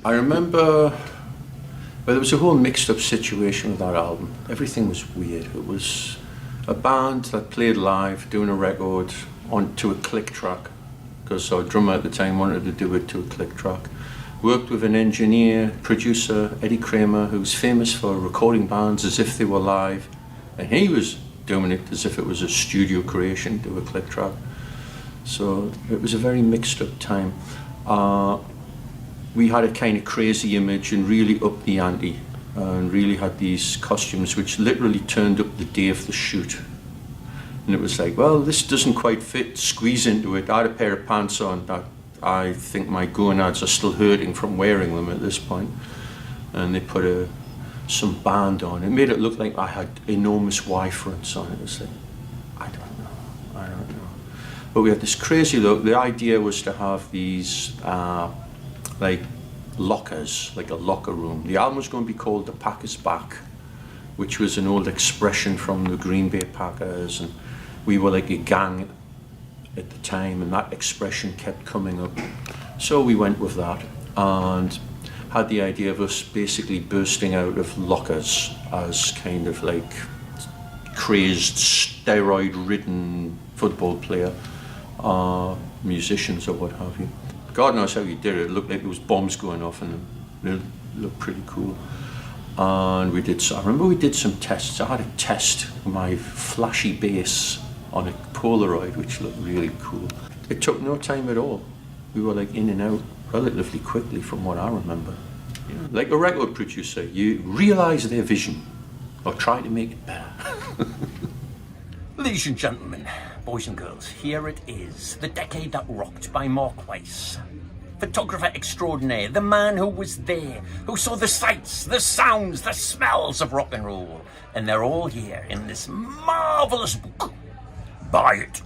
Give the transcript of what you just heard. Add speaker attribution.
Speaker 1: I remember, well, there was a whole mixed up situation with that album. Everything was weird. It was a band that played live, doing a record onto a click track, because our drummer at the time wanted to do it to a click track. Worked with an engineer, producer, Eddie Kramer, who's famous for recording bands as if they were live, and he was doing it as if it was a studio creation, to a click track. So it was a very mixed up time. We had a kind of crazy image and really upped the ante, and really had these costumes which literally turned up the day of the shoot. And it was like, well, this doesn't quite fit, squeeze into it. I had a pair of pants on that I think my gonads are still hurting from wearing them at this point. And they put some band on. It made it look like I had enormous Y fronts on it. It was like, I don't know. But we had this crazy look. The idea was to have these like lockers, like a locker room. The album was going to be called The Pack Is Back, which was an old expression from the Green Bay Packers, and we were like a gang at the time, and that expression kept coming up. So we went with that and had the idea of us basically bursting out of lockers as kind of like crazed, steroid-ridden football player, musicians or what have you. God knows how you did it. It looked like there was bombs going off in them. It looked pretty cool. And I remember we did some tests. I had a test with my flashy bass on a Polaroid, which looked really cool. It took no time at all. We were like in and out relatively quickly from what I remember. You know, like a record producer, you realise their vision or try to make it better.
Speaker 2: Ladies and gentlemen, boys and girls, here it is, the decade that rocked by Mark Weiss. Photographer extraordinaire, the man who was there, who saw the sights, the sounds, the smells of rock and roll. And they're all here in this marvellous book. Buy it.